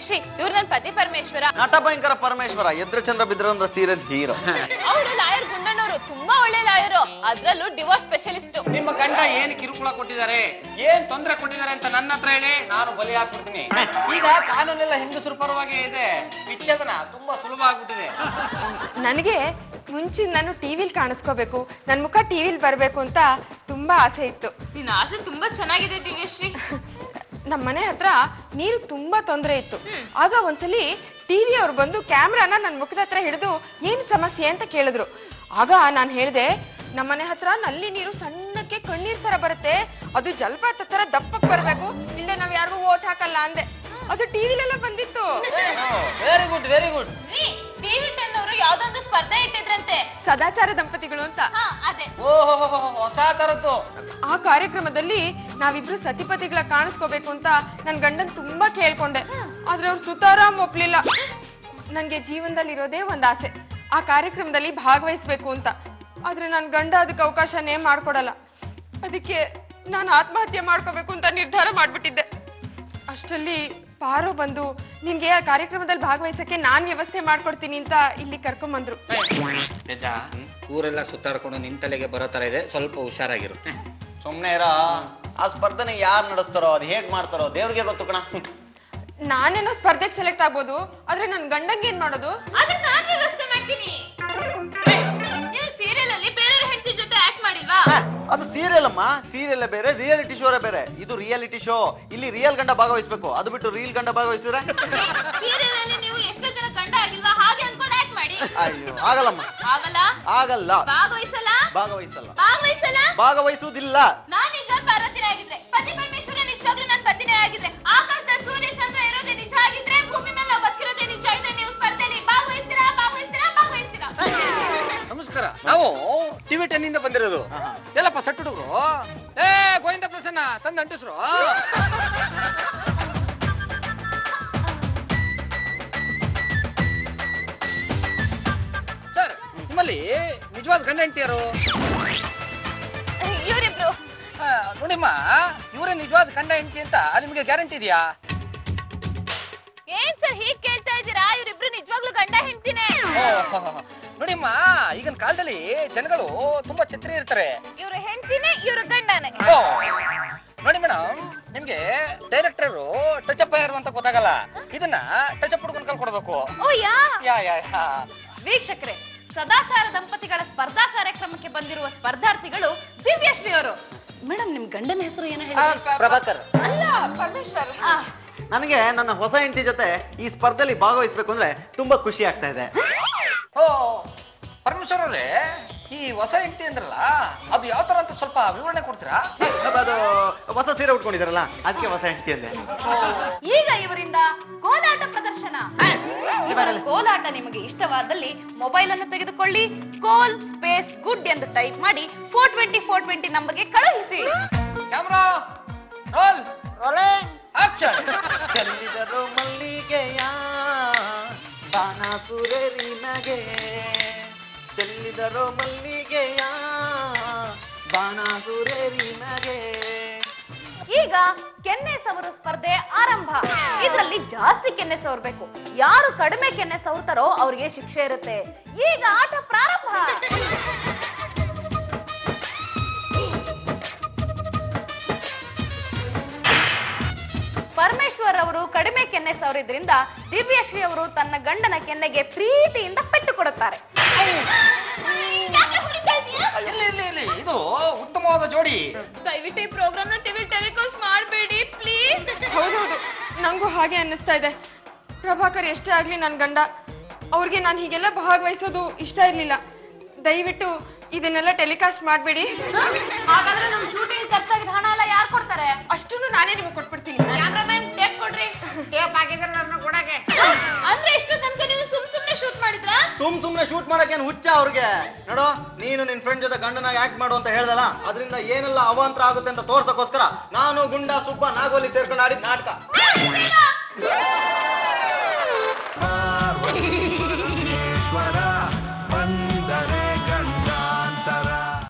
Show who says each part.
Speaker 1: ದಿವ್ಯಶ್ರೀ, ಇವ್ರು ನನ್ನ ಪತಿ ಪರಮೇಶ್ವರ.
Speaker 2: ನಟ ಭಯಂಕರ ಪರಮೇಶ್ವರ, ಎದ್ರ ಚಂದ್ರ ಬಿದ್ರಂದ್ರ ಸೀರಿಯಲ್ ಹೀರೋ.
Speaker 1: ಅವರು ಲಾಯರ್ ಗುಂಡಣ್ಣವರು, ತುಂಬಾ ಒಳ್ಳೆ ಲಾಯರು, ಅದ್ರಲ್ಲೂ ಡಿವೋರ್ಸ್ ಸ್ಪೆಷಲಿಸ್ಟ್.
Speaker 3: ನಿಮ್ಮ ಗಂಡ ಏನ್ ಕಿರುಕುಳ ಕೊಟ್ಟಿದ್ದಾರೆ, ಏನ್ ತೊಂದರೆ ಕೊಟ್ಟಿದ್ದಾರೆ ಅಂತ ನನ್ನ ಹತ್ರ ಹೇಳಿ, ನಾನು ಬಲಿ ಹಾಕ್ಬಿಡ್ತೀನಿ. ಈಗ ಕಾನೂನೆಲ್ಲ ಹೆಂಗಸರು ಪರವಾಗಿ ಇದೆ, ವಿಚ್ಛೇದನ ತುಂಬಾ ಸುಲಭ ಆಗ್ಬಿಟ್ಟಿದೆ.
Speaker 4: ನನಗೆ ಮುಂಚೆ ನಾನು ಟಿವಿಲ್ ಕಾಣಿಸ್ಕೋಬೇಕು, ನನ್ ಮುಖ ಟಿವಿಲ್ ಬರ್ಬೇಕು ಅಂತ ತುಂಬಾ ಆಸೆ ಇತ್ತು.
Speaker 1: ನಿನ್ನ ಆಸೆ ತುಂಬಾ ಚೆನ್ನಾಗಿದೆ ದಿವ್ಯಶ್ರೀ.
Speaker 4: ನಮ್ಮನೆ ಹತ್ರ ನೀರು ತುಂಬಾ ತೊಂದರೆ ಇತ್ತು. ಆಗ ಒಂದ್ಸಲಿ ಟಿವಿ ಅವ್ರು ಬಂದು ಕ್ಯಾಮ್ರಾನ ನನ್ ಮುಖದ ಹತ್ರ ಹಿಡಿದು ಏನ್ ಸಮಸ್ಯೆ ಅಂತ ಕೇಳಿದ್ರು. ಆಗ ನಾನ್ ಹೇಳ್ದೆ, ನಮ್ಮನೆ ಹತ್ರ ನಲ್ಲಿ ನೀರು ಸಣ್ಣಕ್ಕೆ ಕಣ್ಣೀರ್ ತರ ಬರುತ್ತೆ, ಅದು ಜಲಪಾತ ತರ ದಪ್ಪಕ್ ಬರ್ಬೇಕು, ಇಲ್ಲೇ ನಾವ್ ಯಾರಿಗೂ ಓಟ್ ಹಾಕಲ್ಲ ಅಂದೆ. ಅದು ಟಿವಿಲೆಲ್ಲ ಬಂದಿತ್ತು.
Speaker 3: Very good very good.
Speaker 1: TV 10 ಅವರು ಯಾವ್ದೊಂದು ಸ್ಪರ್ಧೆ ಇಟ್ಟಿದ್ರಂತೆ,
Speaker 4: ಸದಾಚಾರ ದಂಪತಿಗಳು ಅಂತ.
Speaker 1: ಅದೇ.
Speaker 3: ಓಹೋ ಹೊಸ ತರದ್ದು.
Speaker 4: ಆ ಕಾರ್ಯಕ್ರಮದಲ್ಲಿ ನಾವಿಬ್ರು ಸತಿಪತಿಗಳ ಕಾಣಿಸ್ಕೋಬೇಕು ಅಂತ ನನ್ ಗಂಡನ್ ತುಂಬಾ ಕೇಳ್ಕೊಂಡೆ. ಆದ್ರೆ ಅವ್ರು ಸುತಾರಾಮ್ ಒಪ್ಲಿಲ್ಲ. ನನ್ಗೆ ಜೀವನದಲ್ಲಿರೋದೇ ಒಂದ್ ಆಸೆ, ಆ ಕಾರ್ಯಕ್ರಮದಲ್ಲಿ ಭಾಗವಹಿಸ್ಬೇಕು ಅಂತ. ಆದ್ರೆ ನನ್ ಗಂಡ ಅದಕ್ಕೆ ಅವಕಾಶನೇ ಮಾಡ್ಕೊಡಲ್ಲ. ಅದಕ್ಕೆ ನಾನು ಆತ್ಮಹತ್ಯೆ ಮಾಡ್ಕೋಬೇಕು ಅಂತ ನಿರ್ಧಾರ ಮಾಡ್ಬಿಟ್ಟಿದ್ದೆ. ಅಷ್ಟರಲ್ಲಿ ಪಾರೋ ಬಂದು ನಿಮ್ಗೆ ಆ ಕಾರ್ಯಕ್ರಮದಲ್ಲಿ ಭಾಗವಹಿಸಕ್ಕೆ ನಾನ್ ವ್ಯವಸ್ಥೆ ಮಾಡ್ಕೊಡ್ತೀನಿ ಅಂತ ಇಲ್ಲಿ ಕರ್ಕೊಂಬಂದ್ರು.
Speaker 3: ಊರೆಲ್ಲ ಸುತ್ತಾಡ್ಕೊಂಡು ನಿನ್ ತಲೆಗೆ ಬರೋ ತರ ಇದೆ, ಸ್ವಲ್ಪ ಹುಷಾರಾಗಿರು.
Speaker 2: ಸುಮ್ನೆ ಇರ. ಆ ಸ್ಪರ್ಧೆನ ಯಾರು ನಡೆಸ್ತಾರೋ, ಅದು ಹೇಗ್ ಮಾಡ್ತಾರೋ ದೇವ್ರಿಗೆ ಗೊತ್ತು ಕಣ.
Speaker 4: ನಾನೇನೋ ಸ್ಪರ್ಧೆಗೆ ಸೆಲೆಕ್ಟ್ ಆಗ್ಬೋದು, ಆದ್ರೆ ನನ್ ಗಂಡಂಗೆ ಏನ್ ಮಾಡೋದು?
Speaker 1: ಅದಕ್ಕೆ ನಾನು ವ್ಯವಸ್ಥೆ ಮಾಡ್ತೀನಿ. ನೀವು ಸೀರಿಯಲ್ ಅಲ್ಲಿ ಬೇರೆಯವ್ರ ಹೆಂಡತಿ ಜೊತೆ ಆಕ್ಟ್ ಮಾಡಿಲ್ವಾ?
Speaker 2: ಅದು ಸೀರಿಯಲ್ ಅಮ್ಮ, ಸೀರಿಯಲ್ ಬೇರೆ, ರಿಯಾಲಿಟಿ ಶೋರೇ ಬೇರೆ. ಇದು ರಿಯಾಲಿಟಿ ಶೋ, ಇಲ್ಲಿ ರಿಯಲ್ ಗಂಡ ಭಾಗವಹಿಸ್ಬೇಕು, ಅದು ಬಿಟ್ಟು ರೀಲ್ ಗಂಡ ಭಾಗವಹಿಸಿದ್ರೆ
Speaker 1: ಸೀರಿಯಲ್ ಅಲ್ಲಿ ನೀವು ಎಷ್ಟೋ ಜನ ಗಂಡ ಆಗಿಲ್ವಾ, ಹಾಗೆ ಅನ್ಕೊಂಡು ಆಕ್ಟ್ ಮಾಡಿ.
Speaker 2: ಅಯ್ಯೋ ಆಗಲ್ಲಮ್ಮ,
Speaker 1: ಆಗಲ್ಲ,
Speaker 2: ಆಗಲ್ಲ.
Speaker 1: ಭಾಗವಹಿಸಲ್ಲ,
Speaker 2: ಭಾಗವಹಿಸಲ್ಲ,
Speaker 1: ಭಾಗವಹಿಸಲ್ಲ,
Speaker 2: ಭಾಗವಹಿಸುವುದಿಲ್ಲ.
Speaker 1: ನಾನೀಗ ಪಾರ್ವತಿನೇ ಆಗಿದ್ರೆ, ಪತಿ ಪರಮೇಶ್ವರ ನಿಜವಾಗ್ಲೂ ನನ್ನ ಪತಿನೇ ಆಗಿದ್ರೆ, ಆಕಾಶದಲ್ಲಿ ಸೂರ್ಯ ಚಂದ್ರ ಇರೋದೇ ನಿಜ ಆಗಿದ್ರೆ, ಭೂಮಿ ಮೇಲೆ ನಾವು ಬದುಕಿರೋದೇ ನಿಜ ಇದೆ, ನೀವು ಸ್ಪರ್ಧೆಯಲ್ಲಿ ಭಾಗವಹಿಸ್ತೀರಾ ಭಾಗವಹಿಸ್ತೀರಾ ಭಾಗವಹಿಸ್ತೀರಾ?
Speaker 3: ನಮಸ್ಕಾರ, ನಾವು ಟಿವಿ 10 ಇಂದ ಬಂದಿರೋದು. ಎಲ್ಲಪ್ಪ ಸಟ್ ಹುಡುಗರು, ಏ ಗೋವಿಂದ ಪ್ರಸನ್ನ ತಂದು ಅಂಟಿಸ್ರು. ಸರ್, ನಿಮ್ಮಲ್ಲಿ ನಿಜವಾದ ಗಂಡ ಹೆಂಡತಿಯರು
Speaker 1: ಇವರಿಬ್ರು.
Speaker 3: ನೋಡಿಮ್ಮ, ಇವರೇ ನಿಜವಾದ ಗಂಡ ಹೆಂಡತಿ ಅಂತ ನಿಮ್ಗೆ ಗ್ಯಾರಂಟಿ ಇದೆಯಾ?
Speaker 1: ಏನ್ ಸರ್ ಹೀಗ್ ಕೇಳ್ತಾ ಇದ್ದೀರಾ? ಇವರಿಬ್ರು ನಿಜವಾಗ್ಲೂ ಗಂಡ ಹೆಂಡ್ತಿನೇ.
Speaker 3: ನೋಡಿಮ್ಮ, ಈಗಿನ ಕಾಲದಲ್ಲಿ ಜನಗಳು ತುಂಬಾ ಛತ್ರಿ ಇರ್ತಾರೆ.
Speaker 1: ಇವ್ರ ಹೆಂಡ್ತಿನೇ, ಇವ್ರ ಗಂಡನೇ.
Speaker 3: ನೋಡಿ ಮೇಡಮ್, ನಿಮ್ಗೆ ಡೈರೆಕ್ಟರ್ ಟಚ್ ಅಪ್ ಯಾರು ಅಂತ ಗೊತ್ತಾಗಲ್ಲ, ಇದನ್ನ ಟಚ್ ಅಪ್ ಹುಡುಗನ್ ಕಲ್ಕೊಡ್ಬೇಕು.
Speaker 1: ಓ ಯಾ
Speaker 3: ಯಾ ಯಾ ಯಾ.
Speaker 1: ವೀಕ್ಷಕರೇ, ಸದಾಚಾರ ದಂಪತಿಗಳ ಸ್ಪರ್ಧಾ ಕಾರ್ಯಕ್ರಮಕ್ಕೆ ಬಂದಿರುವ ಸ್ಪರ್ಧಾರ್ಥಿಗಳು ದಿವ್ಯಶ್ರೀ ಅವರು. ಮೇಡಮ್, ನಿಮ್ ಗಂಡನ ಹೆಸರು ಏನೋ ಹೇಳಿ?
Speaker 2: ಪ್ರಭಾಕರ್.
Speaker 4: ಅಲ್ಲ, ಪರಮೇಶ್ವರ್.
Speaker 2: ನನಗೆ ನನ್ನ ಹೊಸ ಹೆಂಡತಿ ಜೊತೆ ಈ ಸ್ಪರ್ಧೆಯಲ್ಲಿ ಭಾಗವಹಿಸ್ಬೇಕು ಅಂದ್ರೆ ತುಂಬಾ ಖುಷಿ ಆಗ್ತಾ ಇದೆ.
Speaker 3: ಓ ಪರಮೇಶ್ವರ್ ಅವರೇ, ಈ ಹೊಸ ಹೆಂಡತಿ ಅಂದ್ರಲ್ಲ, ಅದು ಯಾವ ತರ ಅಂತ ಸ್ವಲ್ಪ ವಿವರಣೆ ಕೊಡ್ತೀರಾ?
Speaker 2: ಅದು ಹೊಸ ಸೀರೆ ಉಟ್ಕೊಂಡಿದಾರಲ್ಲ, ಅದಕ್ಕೆ ಹೊಸ ಹೆಂಡತಿ ಅಂದೆ.
Speaker 1: ಈಗ ಇವರಿಂದ ಕೋಲಾಟ ಪ್ರದರ್ಶನ. ಇವರ ಕೋಲಾಟ ನಿಮಗೆ ಇಷ್ಟವಾದಲ್ಲಿ ಮೊಬೈಲ್ ಅನ್ನು ತೆಗೆದುಕೊಳ್ಳಿ, ಕೋಲ್ ಸ್ಪೇಸ್ ಗುಡ್ ಎಂದು ಟೈಪ್ ಮಾಡಿ 420 ನಂಬರ್ಗೆ ಕಳುಹಿಸಿ.
Speaker 3: Camera roll, rolling action.
Speaker 2: ಚೆಲ್ಲಿದರು ಮಲ್ಲಿಗೆಯ ಬಾಣ ಸುರರಿನಗೆ, ಚೆಲ್ಲಿದರು ಮಲ್ಲಿಗೆಯ ಬಾಣ ಸುರರಿನಗೆ.
Speaker 1: ಈಗ ಕೆನ್ನೆ ಸವರು ಸ್ಪರ್ಧೆ ಆರಂಭ. ಇದರಲ್ಲಿ ಜಾಸ್ತಿ ಕೆನ್ನೆ ಸವರ್ಬೇಕು. ಯಾರು ಕಡಿಮೆ ಕೆನ್ನೆ ಸವರ್ತಾರೋ ಅವರಿಗೆ ಶಿಕ್ಷೆ ಇರುತ್ತೆ. ಈಗ ಆಟ ಪ್ರಾರಂಭ. ಪರಮೇಶ್ವರ್ ಅವರು ಕಡಿಮೆ ಕೆನ್ನೆ ಸವರಿದ್ರಿಂದ ದಿವ್ಯಶ್ರೀ ಅವರು ತನ್ನ ಗಂಡನ ಕೆನ್ನೆಗೆ ಪ್ರೀತಿಯಿಂದ ಪೆಟ್ಟು ಕೊಡುತ್ತಾರೆ.
Speaker 3: ಇದು ಉತ್ತಮವಾದ ಜೋಡಿ.
Speaker 1: ದಯವಿಟ್ಟು ಈ ಪ್ರೋಗ್ರಾಮ್ ನ ಟಿವಿ ಟೆಲಿಕಾಸ್ಟ್ ಮಾಡಬೇಡಿ ಪ್ಲೀಸ್.
Speaker 4: ಹೌದೌದು, ನಂಗೂ ಹಾಗೆ ಅನ್ನಿಸ್ತಾ ಇದೆ. ಪ್ರಭಾಕರ್ ಎಷ್ಟೇ ಆಗ್ಲಿ ನನ್ ಗಂಡ, ಅವ್ರಿಗೆ ನಾನು ಹೀಗೆಲ್ಲ ಭಾಗವಹಿಸೋದು ಇಷ್ಟ ಇರ್ಲಿಲ್ಲ. ದಯವಿಟ್ಟು ಇದನ್ನೆಲ್ಲ ಟೆಲಿಕಾಸ್ಟ್ ಮಾಡ್ಬೇಡಿ.
Speaker 1: ಹಾಗಾದ್ರೆ ನಮ್ ಶೂಟಿಂಗ್ ಖರ್ಚಾಗಿದ್ದ ಹಣ ಎಲ್ಲ ಯಾರು ಕೊಡ್ತಾರೆ?
Speaker 4: ಅಷ್ಟನ್ನು ನಾನೇ ನಿಮಗೆ ಕೊಟ್ಬಿಡ್ತೀನಿ.
Speaker 1: ಕ್ಯಾಮ್ರಾಮನ್ ಟೇಪ್ ಕೊಡ್ರಿ.
Speaker 5: ಟೇಪ್ ಹಾಕಿದ್ರೆ ನನ್ನ ಕೊಡಕ್ಕೆ.
Speaker 1: ಅಂದ್ರೆ ಇಷ್ಟು ತನಕ ನೀವು ಸುಮ್ನೆ ಶೂಟ್ ಮಾಡಿದ್ರಾ?
Speaker 2: ಸುಮ್ನೆ ಶೂಟ್ ಮಾಡಕ್ಕೆ ಏನ್ ಹುಚ್ಚ ಅವ್ರಿಗೆ? ನೋಡು, ನೀನು ನಿನ್ ಫ್ರೆಂಡ್ ಜೊತೆ ಗಂಡನಾಗಿ ಆಕ್ಟ್ ಮಾಡು ಅಂತ ಹೇಳ್ದಲ್ಲ, ಅದರಿಂದ ಏನೆಲ್ಲ ಅವಾಂತರ ಆಗುತ್ತೆ ಅಂತ ತೋರ್ಸಕ್ಕೋಸ್ಕರ ನಾನು ಗುಂಡ ಸುಬ್ಬ ನಾಗೋಲಿ ಸೇರ್ಕೊಂಡು ಆಡಿದ ನಾಟಕ.